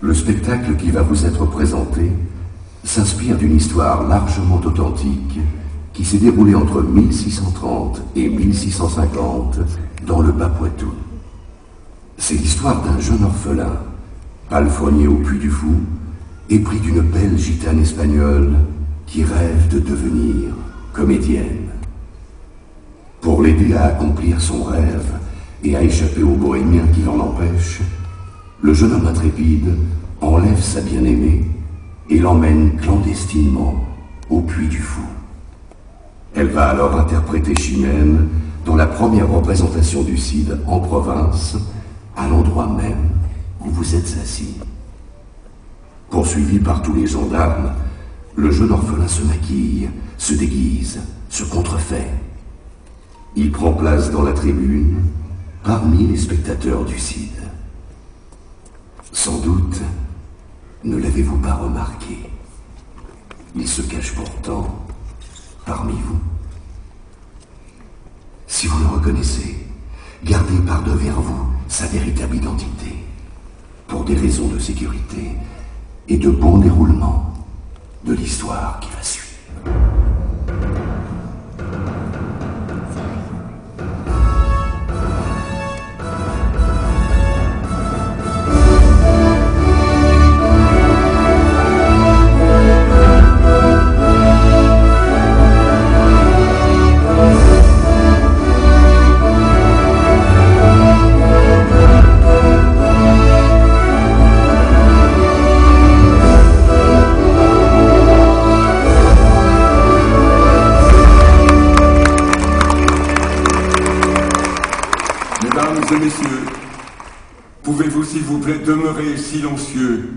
Le spectacle qui va vous être présenté s'inspire d'une histoire largement authentique qui s'est déroulée entre 1630 et 1650 dans le Bas-Poitou. C'est l'histoire d'un jeune orphelin, palefrenier au Puy du Fou, épris d'une belle gitane espagnole qui rêve de devenir comédienne. Pour l'aider à accomplir son rêve et à échapper aux bohémiens qui l'en empêchent, le jeune homme intrépide enlève sa bien-aimée et l'emmène clandestinement au Puy du Fou. Elle va alors interpréter Chimène dans la première représentation du Cid en province, à l'endroit même où vous êtes assis. Poursuivi par tous les gendarmes, le jeune orphelin se maquille, se déguise, se contrefait. Il prend place dans la tribune, parmi les spectateurs du Cid. Sans doute, ne l'avez-vous pas remarqué? Il se cache pourtant parmi vous. Si vous le reconnaissez, gardez par devers vous sa véritable identité, pour des raisons de sécurité et de bon déroulement de l'histoire qui va suivre. Pouvez-vous, s'il vous plaît, demeurer silencieux?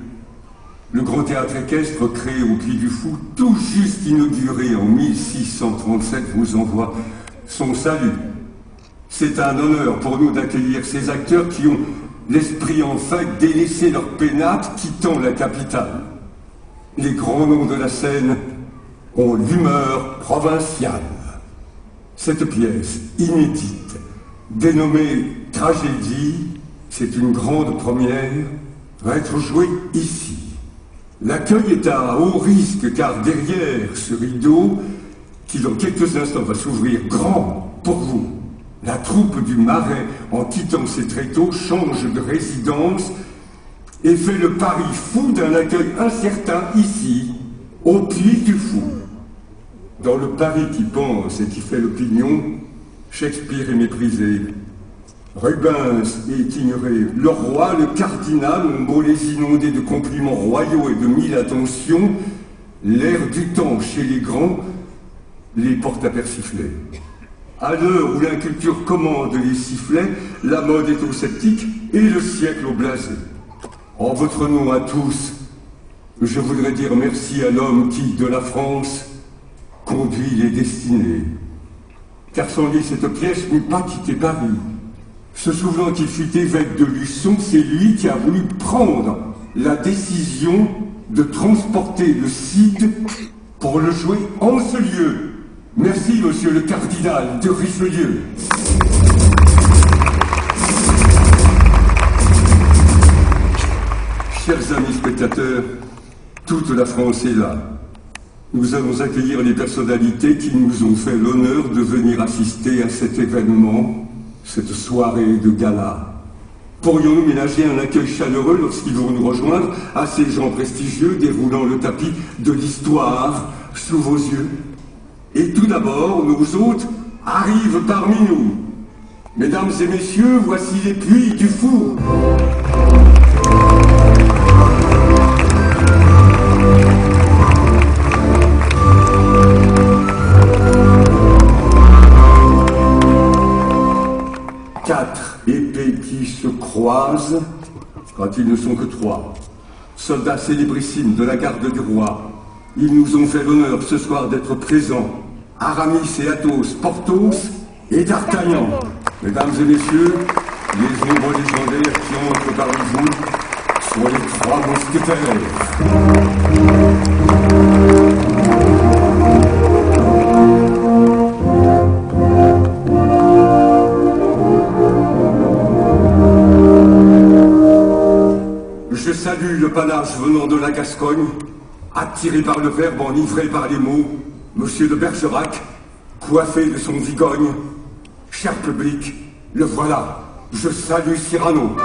Le grand théâtre équestre créé au Puy du Fou, tout juste inauguré en 1637, vous envoie son salut. C'est un honneur pour nous d'accueillir ces acteurs qui ont l'esprit enfin délaissé leur pénates, quittant la capitale. Les grands noms de la scène ont l'humeur provinciale. Cette pièce inédite, dénommée Tragédie, c'est une grande première, va être jouée ici. L'accueil est à haut risque car derrière ce rideau, qui dans quelques instants va s'ouvrir grand pour vous, la troupe du Marais, en quittant ses tréteaux, change de résidence et fait le pari fou d'un accueil incertain ici, au Puy du Fou. Dans le Paris qui pense et qui fait l'opinion, Shakespeare est méprisé. Rubens est ignoré. Le roi, le cardinal ont beau les inonder de compliments royaux et de mille attentions, l'air du temps chez les grands les porte à persifler. À l'heure où l'inculture commande les sifflets, la mode est au sceptique et le siècle au blasé. En votre nom à tous, je voudrais dire merci à l'homme qui, de la France, conduit les destinées. Car sans lui, cette pièce n'eût pas quitté Paris. Se souvenant qu'il fut évêque de Luçon, c'est lui qui a voulu prendre la décision de transporter le Cid pour le jouer en ce lieu. Merci, monsieur le cardinal de Richelieu. Chers amis spectateurs, toute la France est là. Nous allons accueillir les personnalités qui nous ont fait l'honneur de venir assister à cet événement, cette soirée de gala. Pourrions-nous ménager un accueil chaleureux lorsqu'ils vont nous rejoindre à ces gens prestigieux déroulant le tapis de l'histoire sous vos yeux? Et tout d'abord, nos hôtes arrivent parmi nous. Mesdames et messieurs, voici les Puy du Fou. Quatre épées qui se croisent quand ils ne sont que trois. Soldats célébrissimes de la garde du roi. Ils nous ont fait l'honneur ce soir d'être présents. Aramis et Athos, Porthos et D'Artagnan. Mesdames et messieurs, les ombres légendaires qui entrent parmi vous sont les trois mousquetaires. Je salue le Gascogne, attiré par le verbe, enivré par les mots, Monsieur de Bergerac, coiffé de son vigogne. Cher public, le voilà, je salue Cyrano.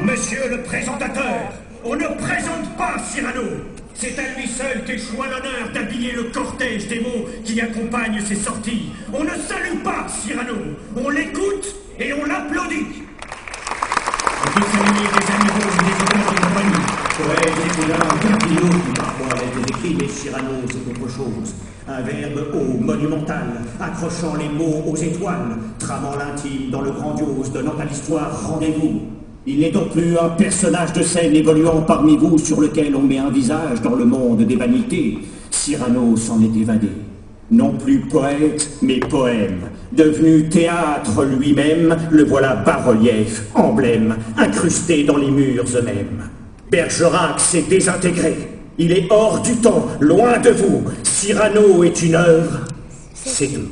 Monsieur le présentateur, on ne présente pas Cyrano. C'est à lui seul qu'échoit l'honneur d'habiller le cortège des mots qui accompagnent ses sorties. On ne salue pas Cyrano, on l'écoute et on l'applaudit. On peut saluer des animaux, des auteurs de compagnie, poètes, écrivains, Carpino, qui parfois avaient des écrits, mais Cyrano c'est autre chose. Un verbe haut, monumental, accrochant les mots aux étoiles, tramant l'intime dans le grandiose, donnant à l'histoire rendez-vous. Il n'est donc plus un personnage de scène évoluant parmi vous sur lequel on met un visage dans le monde des vanités. Cyrano s'en est évadé. Non plus poète, mais poème. Devenu théâtre lui-même, le voilà bas-relief, emblème, incrusté dans les murs eux-mêmes. Bergerac s'est désintégré. Il est hors du temps, loin de vous. Cyrano est une œuvre, c'est tout.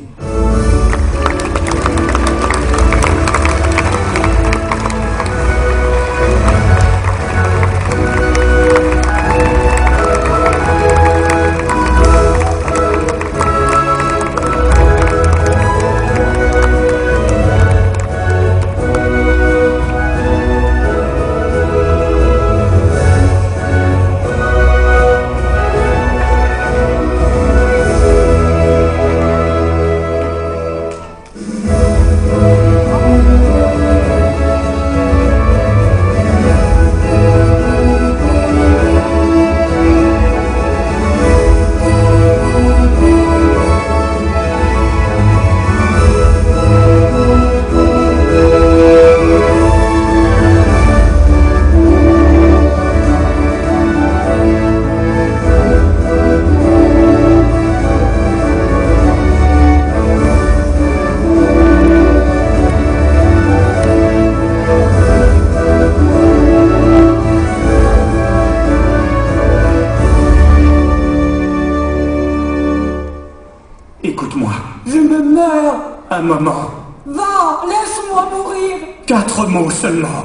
Écoute-moi. Je me meurs. Un moment. Va, laisse-moi mourir. 4 mots seulement.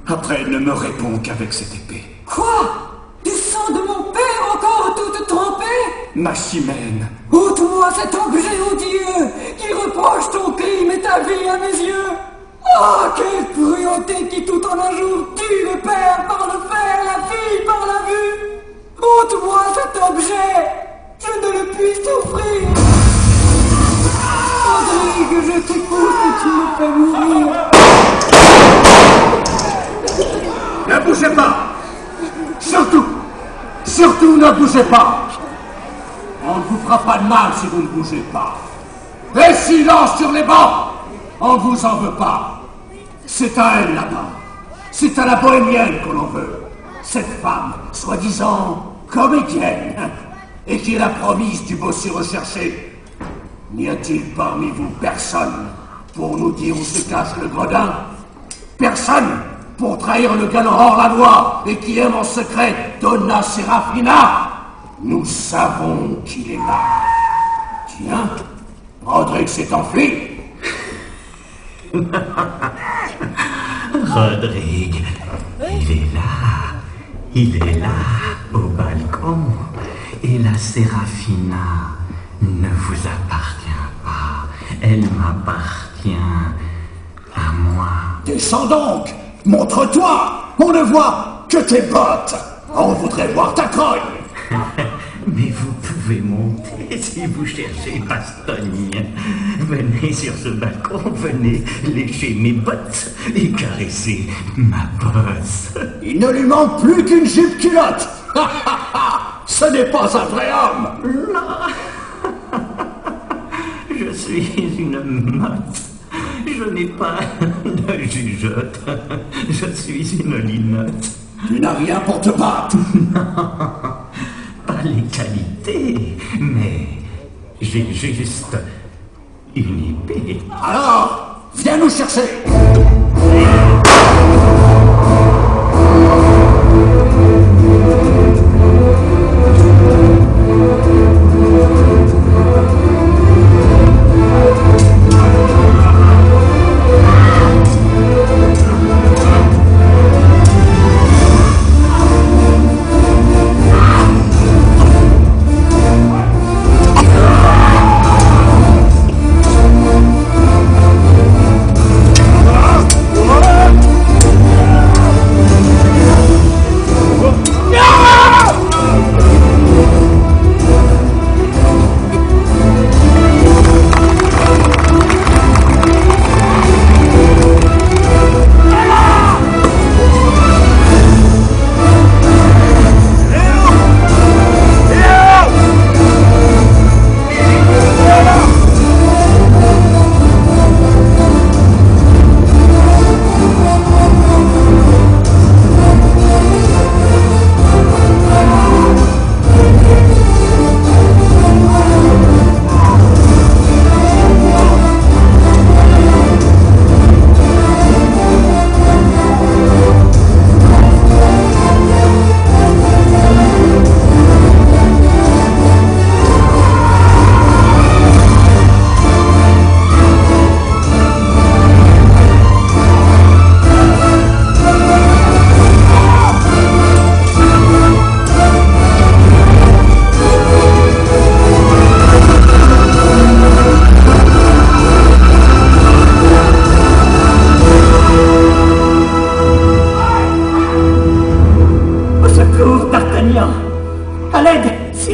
Après, ne me réponds qu'avec cette épée. Quoi? Du sang de mon père encore toute trempée? Ma chimène. Ôte-moi cet objet odieux qui reproche ton crime et ta vie à mes yeux. Ah, quelle cruauté qui tout en un jour tue le père par le fer, la fille par la vue. Ôte-moi cet objet. Je ne le puis souffrir. Rodrigue, je t'écoute et tu me fais mourir. Ne bougez pas. Surtout ne bougez pas. On ne vous fera pas de mal si vous ne bougez pas. Et silence sur les bancs. On ne vous en veut pas. C'est à elle là-bas. C'est à la bohémienne qu'on en veut. Cette femme, soi-disant comédienne, et qui est la promise du bossu recherché. N'y a-t-il parmi vous personne pour nous dire où se cache le gredin? Personne pour trahir le galant hors la loi et qui aime en secret Donna Serafina? Nous savons qu'il est là. Tiens, Rodrigue s'est enfui. Rodrigue, il est là, au balcon. Et la Serafina ne vous appartient pas, elle m'appartient à moi. Descends donc, montre-toi, on ne voit que tes bottes. On voudrait voir ta crogne. Mais vous pouvez monter si vous cherchez Bastogne. Venez sur ce balcon, venez lécher mes bottes et caresser ma bosse. Il ne lui manque plus qu'une jupe culotte. Ce n'est pas un vrai homme. Non. Je suis une motte. Je n'ai pas de jugeote. Je suis une linotte. Tu n'as rien pour te battre. Non. Pas les qualités, mais j'ai juste une épée. Alors, viens nous chercher.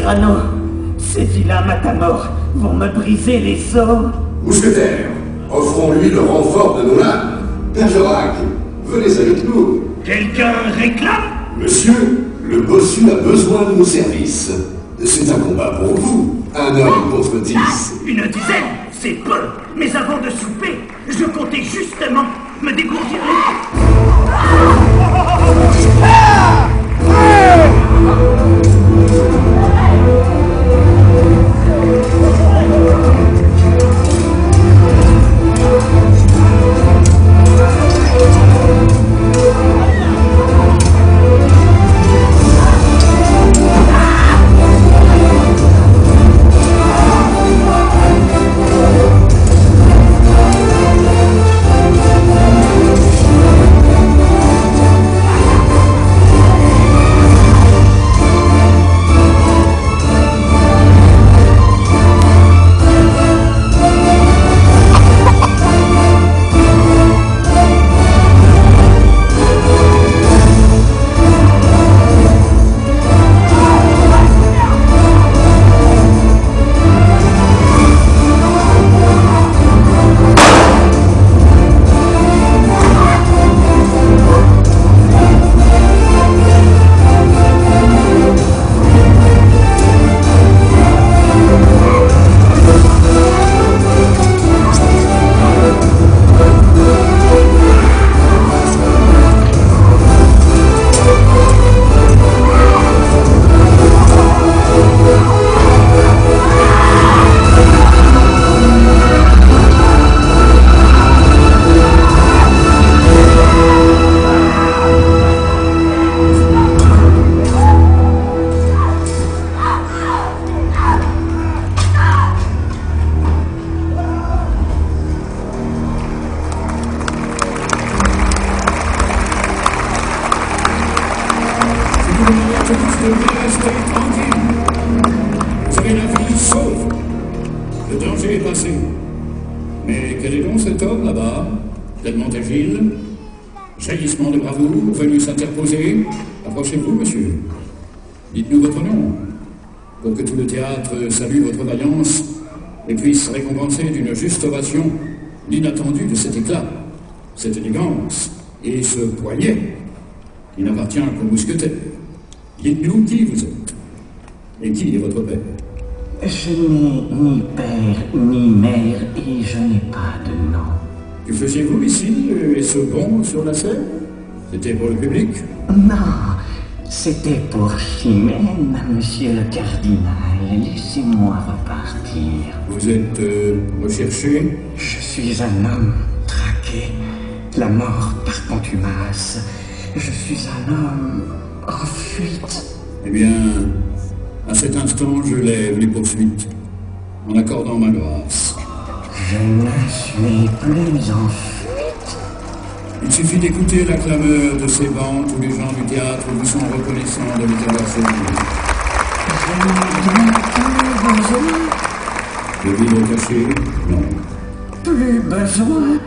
Cyrano, ces vilains matamores vont me briser les os. Mousquetaire, offrons-lui le renfort de nos lames. Bergerac, venez avec nous. Quelqu'un réclame? Monsieur, le bossu a besoin de nos services. C'est un combat pour vous, un homme contre 10. Une dizaine, c'est peu. Mais avant de souper, je comptais justement me dégourdir les... Restez tranquille. Vous avez la vie sauve. Le danger est passé. Mais quel est donc cet homme là-bas, tellement agile? Jaillissement de bravoure, venu s'interposer. Approchez-vous, monsieur. Dites-nous votre nom, pour que tout le théâtre salue votre vaillance et puisse récompenser d'une juste ovation l'inattendue de cet éclat, cette élégance et ce poignet qui n'appartient qu'au mousquetaire. Dites-nous qui vous êtes et qui est votre père. Je n'ai ni père ni mère et je n'ai pas de nom. Que faisiez-vous ici et ce bond sur la scène? C'était pour le public? Non, c'était pour Chimène, monsieur le cardinal. Laissez-moi repartir. Vous êtes recherché? Je suis un homme traqué, la mort par contumace. Je suis un homme en fuite. Eh bien, à cet instant, je lève les poursuites en accordant ma grâce. Je ne suis plus en fuite. Il suffit d'écouter la clameur de ces bancs. Tous les gens du théâtre vous sont reconnaissants de les avoir sauvés. Je n'ai Le vide caché? Non. plus besoin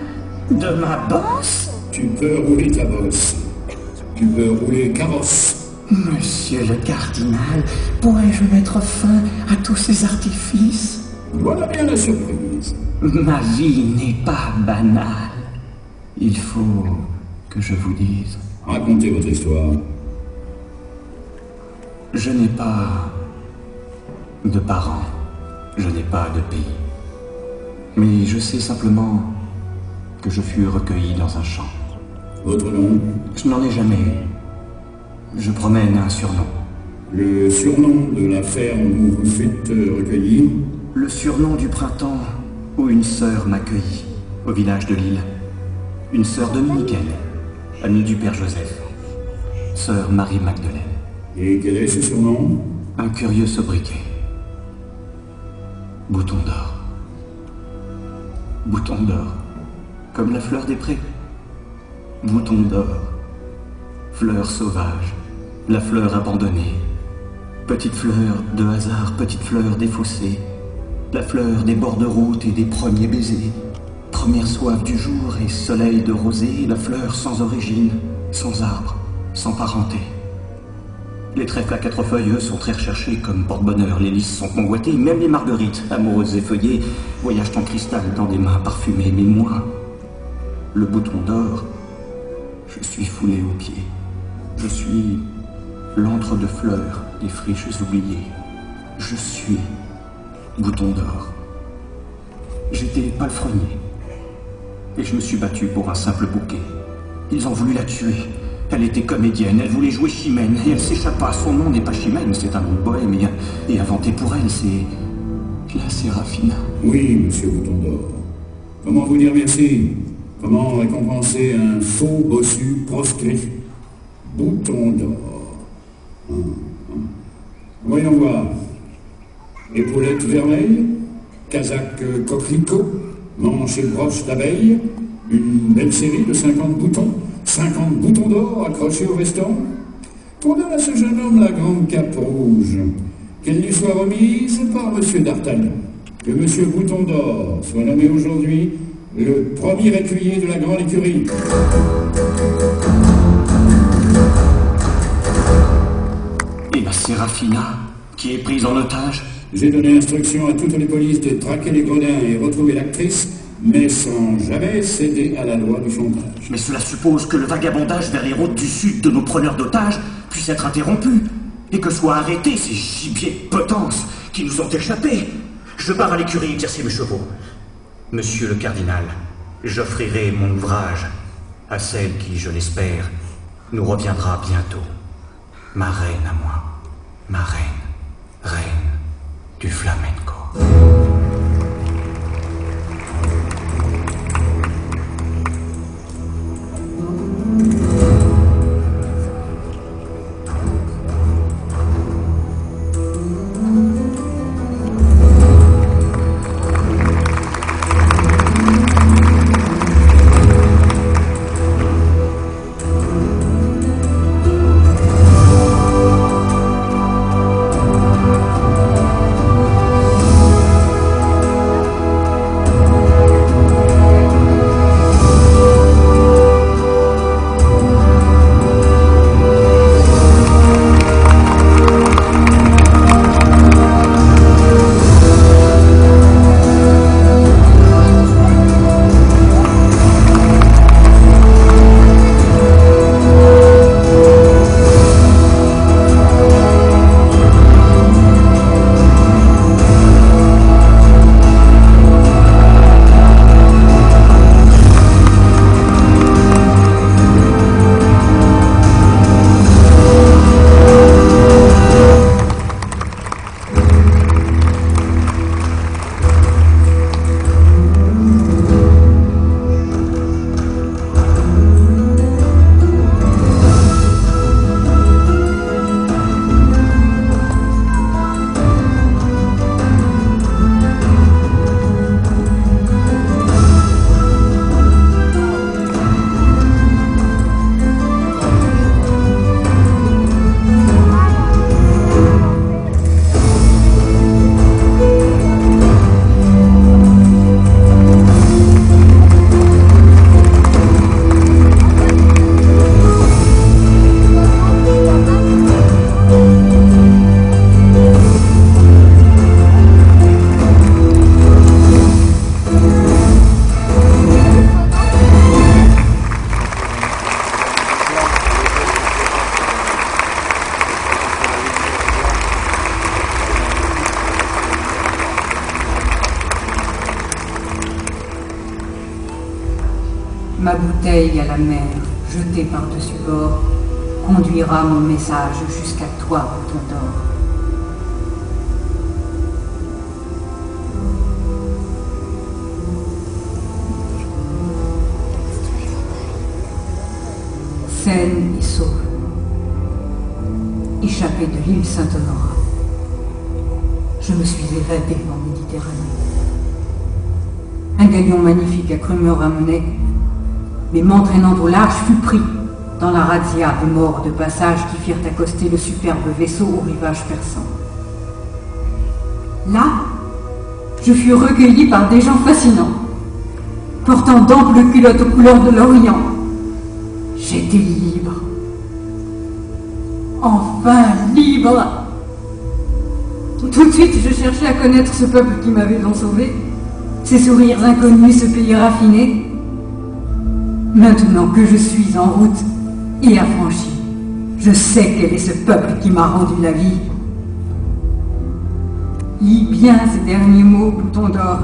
de ma bosse. Tu peux rouler ta bosse. Tu peux rouler carrosse. Monsieur le cardinal, pourrais-je mettre fin à tous ces artifices? Voilà bien la surprise. Ma vie n'est pas banale. Il faut que je vous dise. Racontez votre histoire. Je n'ai pas de parents. Je n'ai pas de pays. Mais je sais simplement que je fus recueilli dans un champ. Votre nom? Je n'en ai jamais eu. Je promène un surnom. Le surnom de la ferme où vous fûtes recueilli? Le surnom du printemps où une sœur m'accueillit, au village de Lille. Une sœur dominicaine, amie du Père Joseph. Sœur Marie-Magdeleine. Et quel est ce surnom? Un curieux sobriquet. Bouton d'or. Bouton d'or. Comme la fleur des prés. Bouton d'or. Fleur sauvage. La fleur abandonnée. Petite fleur de hasard, petite fleur défaussée. La fleur des bords de route et des premiers baisers. Première soif du jour et soleil de rosée. La fleur sans origine, sans arbre, sans parenté. Les trèfles à 4 feuilles sont très recherchés comme porte-bonheur. Les lys sont convoités, même les marguerites, amoureuses et feuillées, voyagent en cristal dans des mains parfumées. Mais moi, le bouton d'or, je suis foulé aux pieds. Je suis l'antre de fleurs des friches oubliées. Je suis bouton d'or. J'étais palefrenier. Et je me suis battu pour un simple bouquet. Ils ont voulu la tuer. Elle était comédienne, elle voulait jouer Chimène, et elle s'échappa. Son nom n'est pas Chimène, c'est un nom de bohème, et inventé pour elle, c'est la Séraphina. Oui, monsieur Bouton d'Or. Comment vous dire merci? Comment récompenser un faux bossu proscrit? Bouton d'Or. Voyons voir. Épaulettes vermeilles, casaque coquelicot, manche et broche d'abeille, une belle série de 50 boutons. 50 boutons d'or accrochés au veston. Qu'on donne à ce jeune homme la grande cape rouge. Qu'elle lui soit remise par M. d'Artagnan. Que M. Bouton d'Or soit nommé aujourd'hui le premier écuyer de la grande écurie. Et la Séraphina, qui est prise en otage? J'ai donné instruction à toutes les polices de traquer les gredins et retrouver l'actrice, mais sans jamais céder à la loi du chantage. Mais cela suppose que le vagabondage vers les routes du sud de nos preneurs d'otages puisse être interrompu, et que soient arrêtés ces gibiers de potence qui nous ont échappé. Je pars à l'écurie exercer mes chevaux. Monsieur le cardinal, j'offrirai mon ouvrage à celle qui, je l'espère, nous reviendra bientôt. Ma reine à moi, ma reine, reine du flamenco. Ma bouteille à la mer, jetée par-dessus bord, conduira mon message jusqu'à toi, Bouton d'Or. Saine et sauve, échappée de l'île Saint-Honorat, je me suis évadée en Méditerranée. Un galion magnifique a cru me ramener, mais m'entraînant au large fut pris dans la razzia des morts de passage qui firent accoster le superbe vaisseau au rivage persan. Là, je fus recueilli par des gens fascinants, portant d'amples culottes aux couleurs de l'Orient. J'étais libre. Enfin libre. Tout de suite, je cherchais à connaître ce peuple qui m'avait donc sauvé, ces sourires inconnus, ce pays raffiné. Maintenant que je suis en route et affranchi, je sais quel est ce peuple qui m'a rendu la vie. Lis bien ces derniers mots, bouton d'or.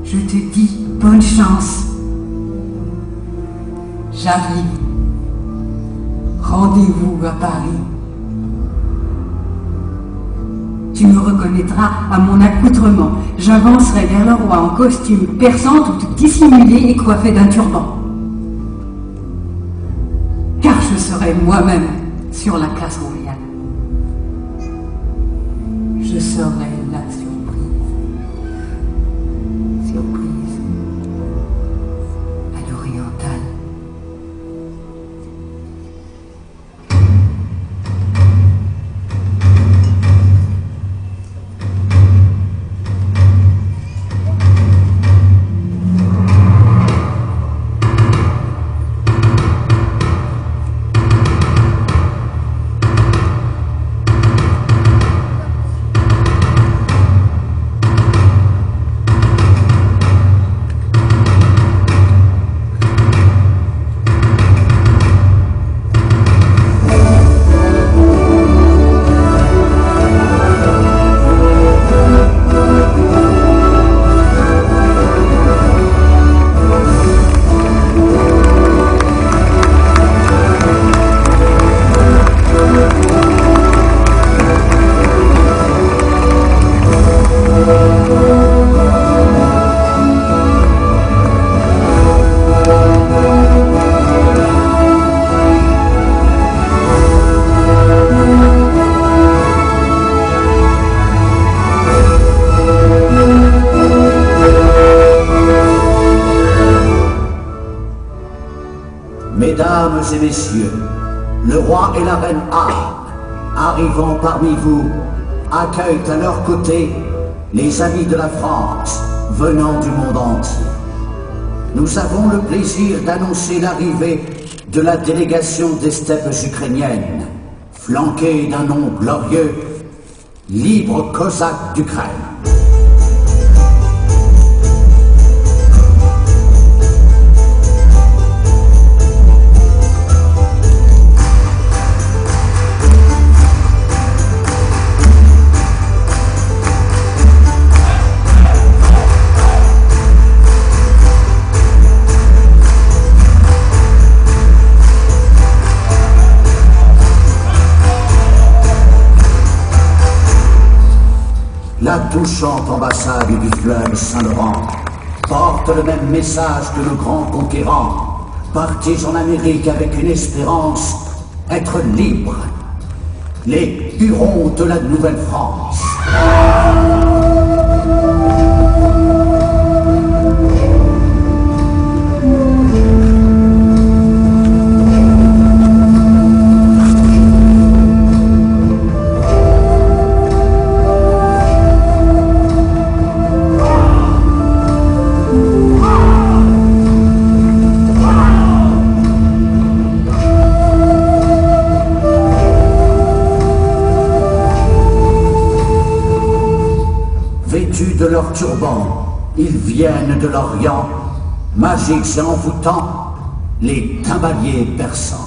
Je te dis bonne chance. J'arrive. Rendez-vous à Paris. Tu me reconnaîtras à mon accoutrement. J'avancerai vers le roi en costume persan, tout dissimulé et coiffé d'un turban. Car je serai moi-même sur la place royale. Je serai la surprise. Surprise. À l'orientale. Mesdames et messieurs, le roi et la reine Anne, arrivant parmi vous, accueillent à leur côté les amis de la France venant du monde entier. Nous avons le plaisir d'annoncer l'arrivée de la délégation des steppes ukrainiennes, flanquée d'un nom glorieux, libre cosaque d'Ukraine. La touchante ambassade du fleuve Saint-Laurent porte le même message que nos grands conquérants, partis en Amérique avec une espérance, être libres, les Hurons de la Nouvelle-France. Vêtus de leurs turbans, ils viennent de l'Orient, magiques et envoûtants, les timbaliers persans.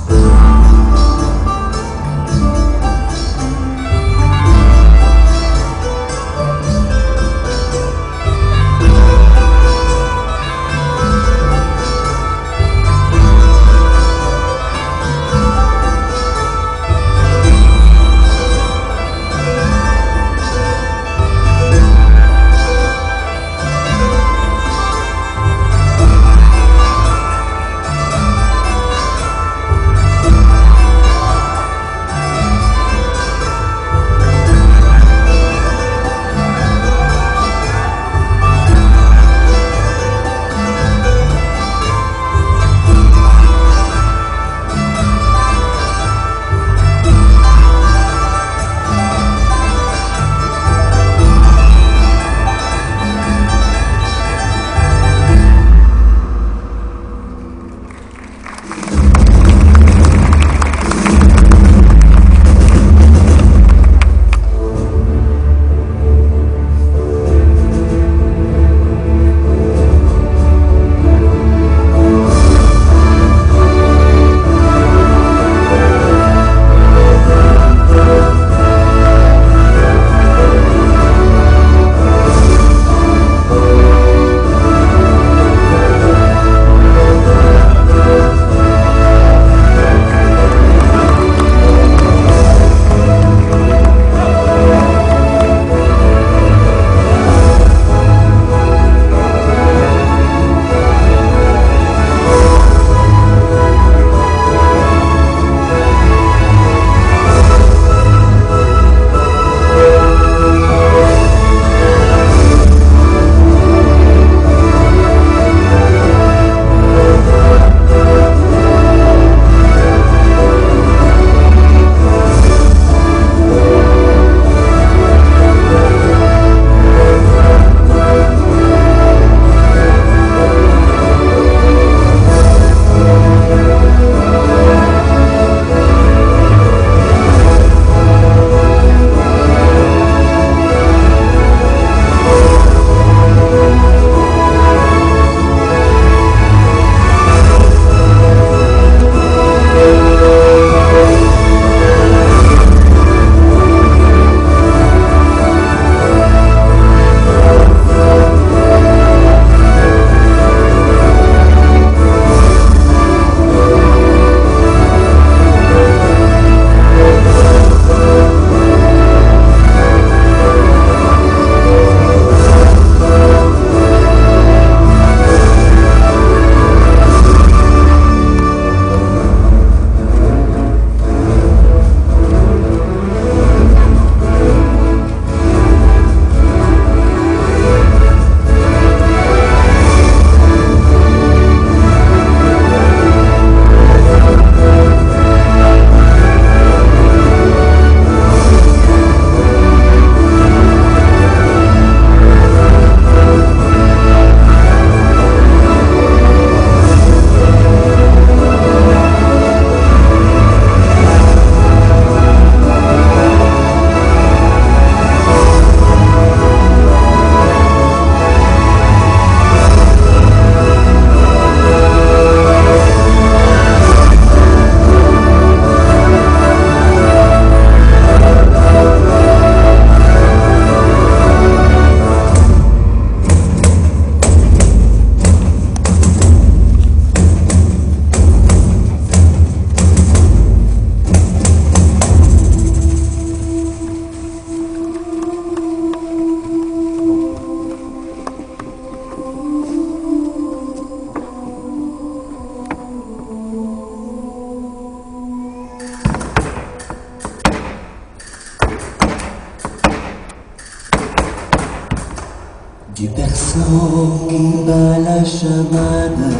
la chamade,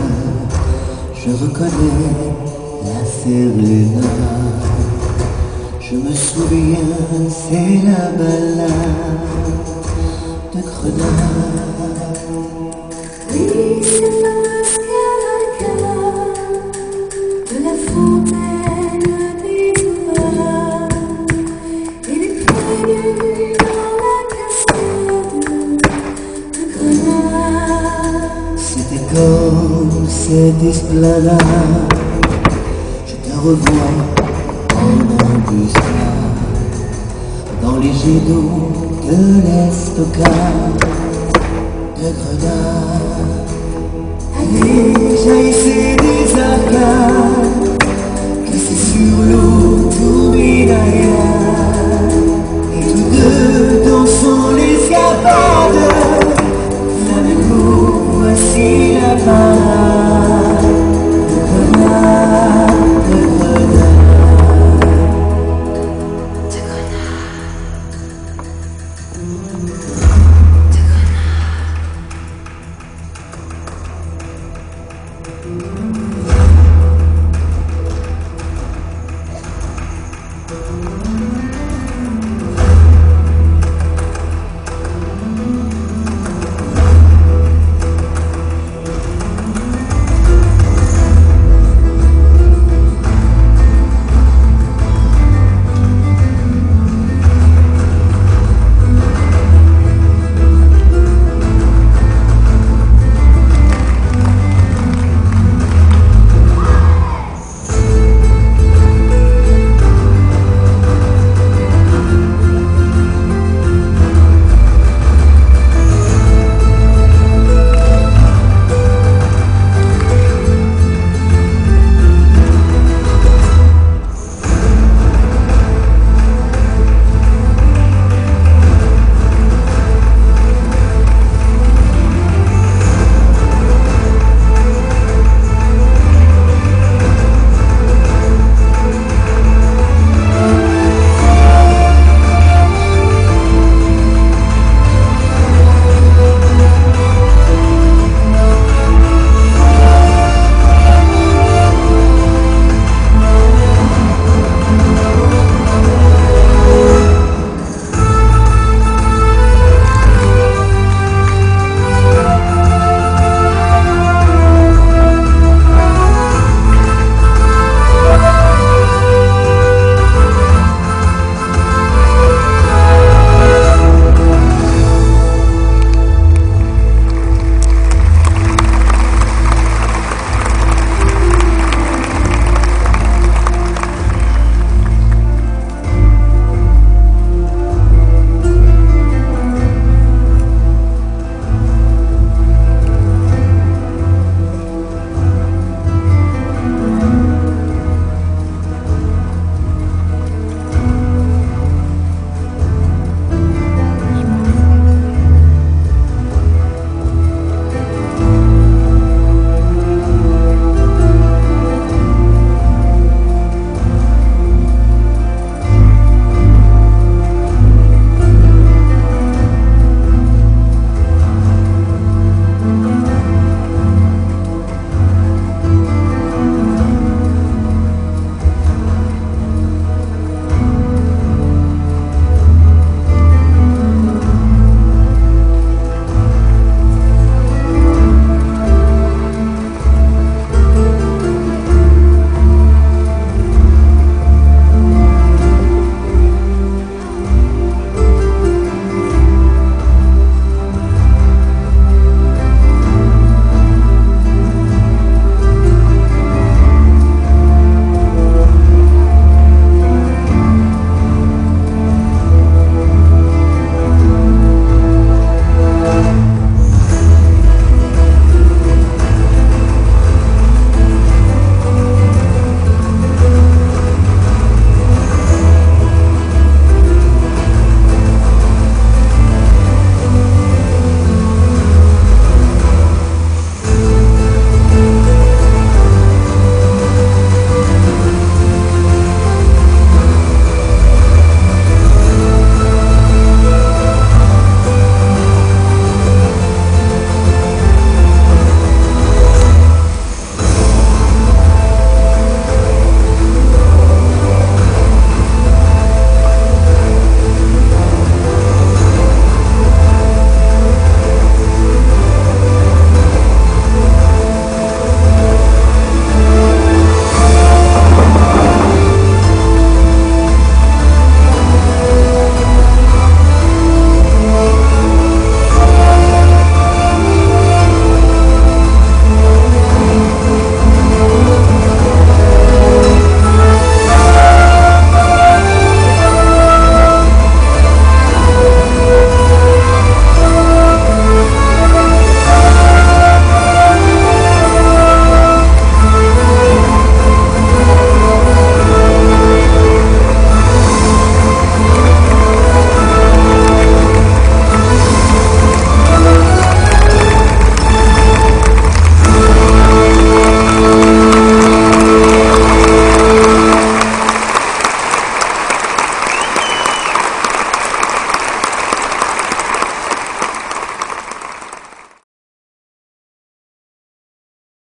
je reconnais la sérénade. Je me souviens, c'est la balade de Grenade. Oui, c'est la mascarade de la fontaine des Douvres et les pieds nus dans la cascade de Grenade. C'était comme cette esplanade, je te revois en embuscade, dans les jets d'eau de l'estocade de Grenade.